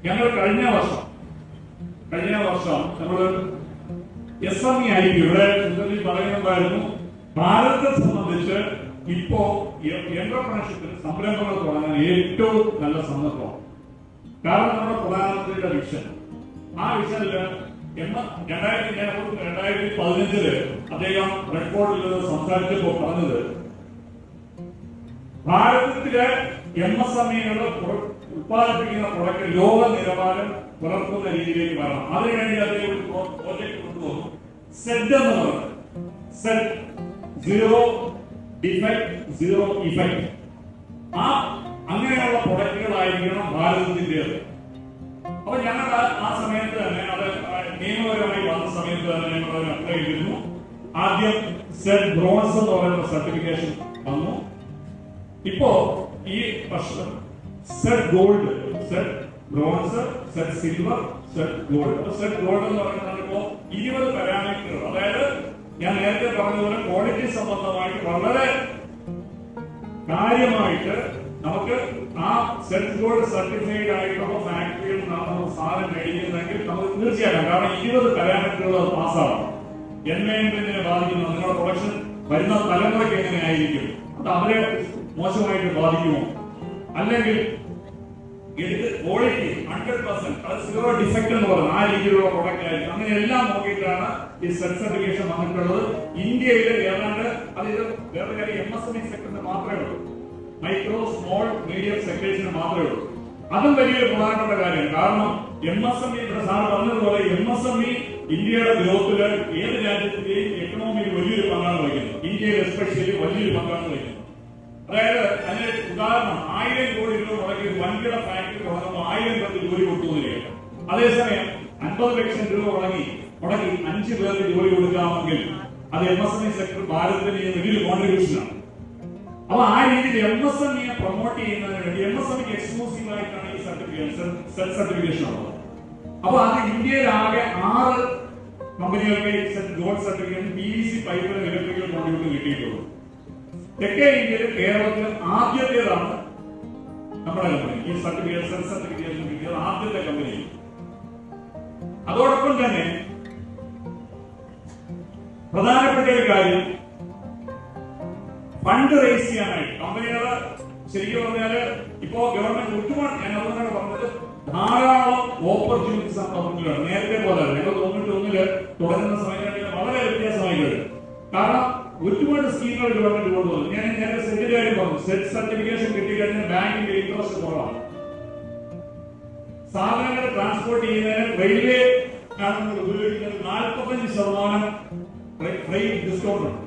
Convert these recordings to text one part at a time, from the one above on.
ഞങ്ങൾ കഴിഞ്ഞ വർഷം നമ്മൾ SME ആയിരിക്കും ഇവിടെ പറയുന്നുണ്ടായിരുന്നു. ഭാരതത്തെ സംബന്ധിച്ച് ഇപ്പോ എന്റർപ്രണർഷിപ്പിൽ സംരംഭങ്ങൾ തുടങ്ങാൻ ഏറ്റവും നല്ല സന്ദർഭമാണ്. കാരണം നമ്മുടെ പ്രധാനമന്ത്രിയുടെ വിഷൻ, ആ വിഷനില് 2015 അദ്ദേഹം റെക്കോർഡിൽ സംസാരിച്ചപ്പോൾ പറഞ്ഞത് ഭാരതത്തിലെ MSMEകൾ ഉത്പാദിപ്പിക്കുന്ന പ്രൊഡക്റ്റ് ലോക നിലവാരം പുലർത്തുന്ന രീതിയിലേക്ക് വരണം. അതിനുവേണ്ടി അദ്ദേഹം ഒരു പ്രോജക്ട് കൊണ്ടുവന്നു. സെഡ് എന്ന് പറയുന്നത് Z, zero defect zero effect. അങ്ങനെയുള്ള പ്രൊഡക്റ്റുകളായിരിക്കണം ഭാരതത്തിൻ്റെത്. അപ്പൊ ഞങ്ങൾ ആ സമയത്ത് തന്നെ അത് നിയമപരമായി വന്ന സമയത്ത് തന്നെ ഞങ്ങൾ അതിന് അപ്ലൈ ചെയ്തിരുന്നു. ആദ്യം സെഡ് ബ്രോൺസ് എന്ന് പറയുന്ന സർട്ടിഫിക്കേഷൻ വന്നു. ഇപ്പോ ഈ വർഷം Z gold, Z bronze, Z silver, Z gold. Z gold എന്ന് പറയുന്നത് ഇപ്പോ 20 പാരാമീറ്ററുകൾ, അതായത് ഞാൻ നേരത്തെ പറഞ്ഞതുപോലെ ക്വാളിറ്റി സംബന്ധമായിട്ട് വളരെ കാര്യമായിട്ട് നമുക്ക് ആ സെഡ് ഗോൾഡ് സർട്ടിഫൈഡ് ആയിട്ടുള്ള ഫാക്ടറിയിൽ നമുക്ക് സാധനം മേടിക്കുന്നെങ്കിൽ നമുക്ക് തീർച്ചയായിട്ടും, കാരണം 20 പാരാമീറ്ററുകൾ അത് പാസ്സാവണം. എൻവയോൺമെന്റിനെ ബാധിക്കുന്നു, നിങ്ങളുടെ പ്രൊഡക്ഷൻ വരുന്ന തലമുറയ്ക്ക് എങ്ങനെയായിരിക്കും, അത് അവരെ മോശമായിട്ട് ബാധിക്കുമോ, അല്ലെങ്കിൽ ക്വാളിറ്റി 100%, അത് സീറോ ഡിഫക്ട് എന്ന് പറയുന്നത് ആ രീതിയിലുള്ള പ്രൊഡക്റ്റ് ആയിരിക്കും. അങ്ങനെ എല്ലാം നോക്കിയിട്ടാണ് ഈ സെഡ് സർട്ടിഫിക്കേഷൻ വന്നിട്ടുള്ളത്. ഇന്ത്യയിൽ ഏതാണ്ട് അത് ഇത് വേറെ കാര്യം MSME സെക്ടറിന് മാത്രമേ ഉള്ളൂ, മൈക്രോ സ്മോൾ മീഡിയം സെക്ടേഴ്സിന് മാത്രമേ ഉള്ളൂ. അതും വലിയൊരു പ്രധാനപ്പെട്ട കാര്യമാണ്. കാരണം MSME ഇവിടെ സാർ പറഞ്ഞതുപോലെ MSME ഇന്ത്യയുടെ ഗ്രോത്തില് ഏത് രാജ്യത്തിന്റെയും എക്കണോമിയിൽ വലിയൊരു പങ്കാണ് വഹിക്കുന്നത്. ഇന്ത്യയിൽ എസ്പെഷ്യലി വലിയൊരു പങ്കാണ് വഹിക്കുന്നത്. അതായത് അതിന് ഉദാഹരണം 1000 കോടി രൂപ മുടക്കി വൻകിട ഫാക്ടറി തുടങ്ങുമ്പോൾ 1000 പേർക്ക് ജോലി കൊടുത്തുന്നില്ല. അതേസമയം 50 ലക്ഷം രൂപ മുടക്കി 5 പേർക്ക് ജോലി കൊടുക്കാമെങ്കിൽ അത് MSME സെക്ടർ ഭാരതത്തിന് വലിയൊരു കോൺട്രിബ്യൂഷനാണ്. അപ്പൊ ആ രീതിയിൽ MSME പ്രൊമോട്ട് ചെയ്യുന്നതിന് വേണ്ടി MSME എക്സ്ക്ലൂസീവ് ആയിട്ടാണ് ഈ സെഡ് സർട്ടിഫിക്കേഷൻ ഉള്ളത്. അപ്പൊ അത് ഇന്ത്യയിലാകെ 6 കമ്പനികൾക്ക് gold certification PVC pipe electrical contribution കിട്ടിയിട്ടുള്ളൂ. തെക്കേ ഇന്ത്യയിൽ കേരളത്തിൽ ആദ്യത്തേതാണ് നമ്മുടെ കമ്പനി ഈ സർട്ടിഫിക്കേഷൻ കിട്ടിയത്, ആദ്യത്തെ കമ്പനി. അതോടൊപ്പം തന്നെ പ്രധാനപ്പെട്ട ഒരു കാര്യം, ഫണ്ട് റേസ് ചെയ്യാനായിട്ട് കമ്പനികൾ ശരിക്കും പറഞ്ഞാല് ഇപ്പോ ഗവൺമെന്റ് ഒരുപാട്, ഞാൻ അതുകൊണ്ടാണ് പറഞ്ഞത്, ധാരാളം ഓപ്പർച്യൂണിറ്റീസ് ആണ് പബ്ലിക്കിലാണ്. നേരത്തെ പോലെ ഞങ്ങൾ 91 തുടങ്ങുന്ന സമയത്ത് വളരെ വ്യത്യാസമായി കഴിഞ്ഞു. കാരണം ഒരുപാട് സ്കീമുകൾ ഗവൺമെന്റ് കൊണ്ടുവന്നു. ഞാൻ നേരത്തെ സെഡിന്റെ കാര്യം പറഞ്ഞു. സെഡ് സർട്ടിഫിക്കേഷൻ കിട്ടിക്കഴിഞ്ഞാൽ ബാങ്കിന്റെ ഇൻട്രസ്റ്റ് കുറവാണ്. സാധനങ്ങൾ ട്രാൻസ്പോർട്ട് ചെയ്യുന്നതിന് റെയിൽവേ ഉപയോഗിക്കുന്നത് 45% ഫ്രൈറ്റ് ഡിസ്കൗണ്ട് ഉണ്ട്.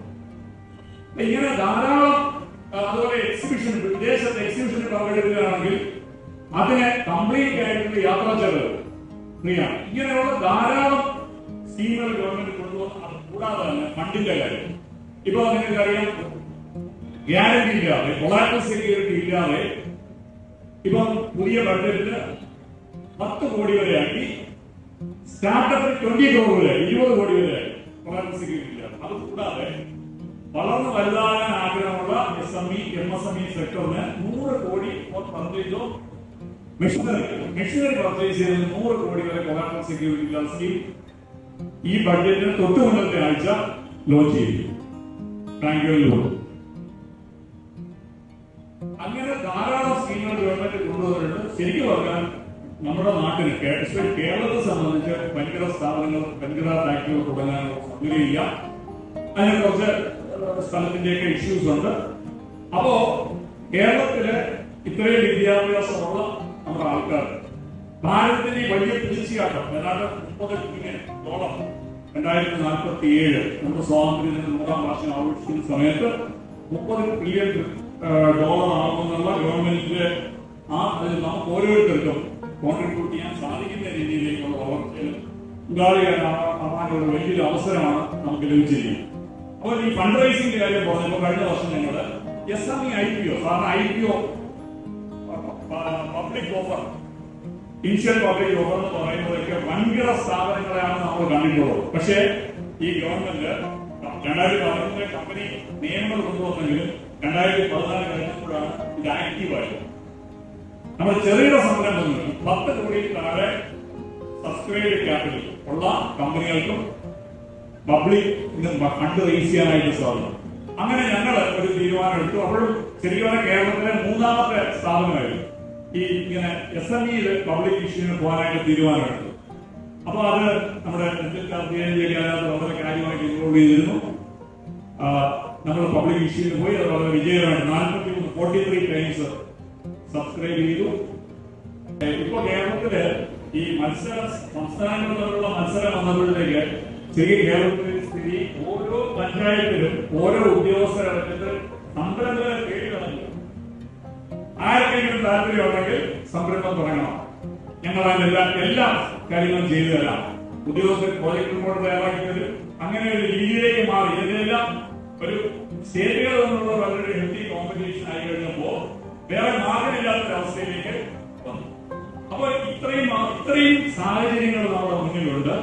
ഇങ്ങനെ ധാരാളം, അതുപോലെ എക്സിബിഷൻ, വിദേശത്തെ എക്സിബിഷന് പങ്കെടുക്കുകയാണെങ്കിൽ അതിന് കംപ്ലീറ്റ് ആയിട്ടുള്ള യാത്രാ ചെലവ് ഫ്രീ ആണ്. ഇങ്ങനെയുള്ള ധാരാളം സ്കീമുകൾ ഗവൺമെന്റ് കൊണ്ടുവന്നു. അത് കൂടാതെ തന്നെ ഫണ്ടിന്റെ കാര്യം, ഇപ്പൊ നിങ്ങൾക്കറിയാം, ഗ്യാരണ്ടി ഇല്ലാതെ, കൊളാറ്ററൽ സെക്യൂരിറ്റി ഇല്ലാതെ ഇപ്പം പുതിയ ബഡ്ജറ്റില് 10 കോടി വരെ ആക്കി, സ്റ്റാർട്ടപ്പിൽ 20 കോടി വരെ, 20 കോടി വരെ കൊളാറ്ററൽ സെക്യൂരിറ്റി ഇല്ലാതെ. അത് കൂടാതെ വളർന്നു വലുതാകാൻ ആഗ്രഹമുള്ള MSME സെക്ടറിന് 100 കോടി പർച്ചേസോ മെഷീനറി പർച്ചേസ് ചെയ്ത് 100 കോടി വരെ കൊളാറ്ററൽ സെക്യൂരിറ്റി സ്കീം ഈ ബഡ്ജറ്റിന് തൊട്ടു മുന്നത്തെ ആഴ്ച ലോഞ്ച് ചെയ്തു. അങ്ങനെ ധാരാളം സ്കീമുകൾ ഗവൺമെന്റ് കൊണ്ടുവന്നിട്ടുണ്ട്. ശരിക്കും പറഞ്ഞാൽ നമ്മുടെ നാട്ടിന്, കേരളത്തെ സംബന്ധിച്ച് വൻകിട സ്ഥാപനങ്ങൾ, വൻകിട ഫാക്ടറികൾ തുടങ്ങാൻ സൗകര്യമില്ല. അതിന് കുറച്ച് സ്ഥലത്തിന്റെയൊക്കെ ഇഷ്യൂസ് ഉണ്ട്. അപ്പോ കേരളത്തില് ഇത്രയും വിദ്യാഭ്യാസമുള്ള നമ്മുടെ ആൾക്കാർ ഭാരതത്തിന്റെ വലിയ തീർച്ചയായിട്ടും ഏതാണ്ട് $30 ബില്യൺ 2047 നമ്മുടെ സ്വാതന്ത്ര്യത്തിന് 100ാം വാർഷികം ആഘോഷിക്കുന്ന സമയത്ത് $30 ബില്യൺ ആകുമെന്നുള്ള ഗവൺമെന്റിന്റെ അതിൽ നമുക്ക് ഓരോരുത്തർക്കും കോൺട്രിബ്യൂട്ട് ചെയ്യാൻ സാധിക്കുന്ന രീതിയിലേക്കുള്ള വളർച്ചയിൽ പങ്കാളിയാകാനുള്ള വലിയൊരു അവസരമാണ് നമുക്ക് ലഭിച്ചിരിക്കുന്നത്. അപ്പോൾ ഈ ഫണ്ട് റൈസിംഗിന്റെ കാര്യം പറഞ്ഞപ്പോൾ കഴിഞ്ഞ വർഷം ഞങ്ങൾ SME IPO, സാധാരണ IPO public offer, initial public offer എന്ന് പറയുന്നതൊക്കെ വൻകിട സ്ഥാപനങ്ങളെയാണ് നമ്മൾ കണ്ടിട്ടുള്ളത്. പക്ഷേ ഈ ഗവൺമെന്റ് 2013 കമ്പനി നിയമങ്ങൾ കൊണ്ടുവന്നെങ്കിലും 2014 കഴിഞ്ഞപ്പോഴാണ് ഇത് ആക്റ്റീവായത്. നമ്മൾ ചെറുകിട സംരംഭങ്ങൾക്ക് 10 കോടി താഴെ സബ്സ്ക്രൈബ് ക്യാപിറ്റൽ ഉള്ള കമ്പനികൾക്കും പബ്ലിക് ഫണ്ട് റേസ് ചെയ്യാനായിട്ട് സാധിക്കും. അങ്ങനെ ഞങ്ങൾ ഒരു തീരുമാനം എടുത്തു. അപ്പോഴും ശരിക്കും കേരളത്തിലെ 3ാമത്തെ സ്ഥാപനമായിരുന്നു ഈ ഇങ്ങനെ SME പബ്ലിക് ഇഷ്യൂവിന് പോകാനായിട്ട് തീരുമാനമെടുത്തു. അപ്പൊ അത് നമ്മുടെ വളരെ കാര്യമായിട്ട് ഇൻവോൾവ് ചെയ്തിരുന്നു. നമ്മൾ പബ്ലിക് ഇഷ്യൂവിന് പോയി. അത് വളരെ വിജയമായിട്ട് 43 ടൈംസ് സബ്സ്ക്രൈബ് ചെയ്തു. ഇപ്പൊ കേരളത്തില് ഈ സംസ്ഥാനങ്ങൾ തമ്മിലുള്ള മത്സരം വന്നപ്പോഴത്തേക്ക് ചെറിയ കേരളത്തിലെ സ്ഥിതി ഓരോ പഞ്ചായത്തിലും ഓരോ ഉദ്യോഗസ്ഥരടക്കത്ത് സംരംഭകരെ തേടി നടന്നു. ആർക്കെങ്കിലും താല്പര്യമുണ്ടെങ്കിൽ സംരംഭം തുടങ്ങണം, ഞങ്ങൾ അതിന്റെ എല്ലാ കാര്യങ്ങളും ചെയ്തു തരാം, ഉദ്യോഗസ്ഥർ പ്രോജക്ട് റിപ്പോർട്ട് തയ്യാറാക്കി തരും. അങ്ങനെ ഒരു രീതിയിലേക്ക് മാറി. ഇതിനെല്ലാം ഒരു സ്റ്റേറ്റുകൾ തമ്മിലുള്ള വളരെ ഹെൽത്തി കോമ്പറ്റീഷൻ ആയി കഴിഞ്ഞപ്പോ വേറെ മാർഗമില്ലാത്തൊരവസ്ഥയിലേക്ക് വന്നു. അപ്പൊ ഇത്രയും സാഹചര്യങ്ങൾ നമ്മുടെ മുന്നിലുണ്ട്.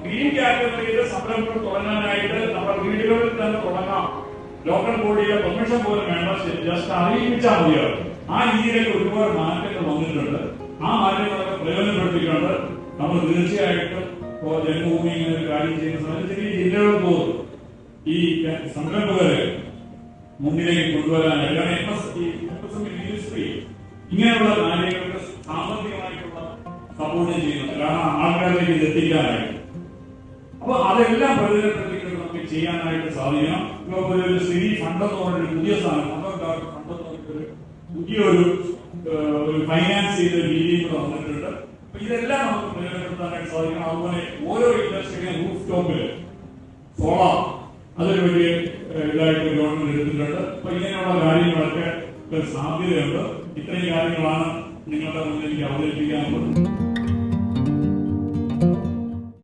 ഗ്രീൻ കാറ്റഗറിയിലെ സംരംഭങ്ങൾ തുടങ്ങാനായിട്ട് നമ്മുടെ വീടുകളിൽ തന്നെ തുടങ്ങാം. ലോക്കൽ ബോഡിയുടെ പെർമിഷൻ പോലും വേണ്ട, ജസ്റ്റ് അറിയിപ്പിച്ചാൽ മതിയാവും. ആ രീതിയിലേക്ക് ഒരുപാട് മാറ്റങ്ങൾ വന്നിട്ടുണ്ട്. ആ മാറ്റങ്ങളൊക്കെ പ്രയോജനപ്പെടുത്തിക്കൊണ്ട് നമ്മൾ തീർച്ചയായിട്ടും ജന്മഭൂമി ഇങ്ങനെ ഒരു കാര്യം ചെയ്യുന്ന സമയത്ത് ചെറിയ ജില്ലകൾ തോറും ഈ സംരംഭകരെ മുന്നിലേക്ക് കൊണ്ടുവരാനായിട്ട് മിനിസ്ട്രി ഇങ്ങനെയുള്ള കാര്യങ്ങൾക്ക് സാമ്പത്തികമായിട്ടുള്ള സപ്പോർട്ട് ചെയ്യുന്നുണ്ട്. കാരണം ആൾക്കാരിലേക്ക് ഇത് എത്തിക്കാനായിട്ട്. അപ്പൊ അതെല്ലാം പ്രയോജനപ്പെടുത്തിക്കൊണ്ട് നമുക്ക് ചെയ്യാനായിട്ട് സാധിക്കണം. ഇപ്പൊ ഒരു സ്ഥിതി ഫണ്ട് എന്ന് പറഞ്ഞൊരു പുതിയ സാധനം, ഫണ്ട് എന്ന് പറഞ്ഞൊരു പുതിയൊരു ഫൈനാൻസ് ചെയ്ത രീതിയിൽ കൂടെ വന്നിട്ടുണ്ട്. അപ്പൊ ഇതെല്ലാം നമുക്ക് പ്രയോജനപ്പെടുത്താനായിട്ട് സാധിക്കണം. അതുപോലെ ഓരോ ഇൻഡസ്ട്രിയിലും റൂഫ് ടോപ്പില് സോളാർ അതൊരു വലിയ ഇതായിട്ട് ഗവൺമെന്റ് എടുത്തിട്ടുണ്ട്. അപ്പൊ ഇങ്ങനെയുള്ള കാര്യങ്ങളൊക്കെ സാധ്യതയുണ്ട്. ഇത്രയും കാര്യങ്ങളാണ് നിങ്ങളുടെ മുന്നിൽ എനിക്ക് അവതരിപ്പിക്കാനുള്ളത്.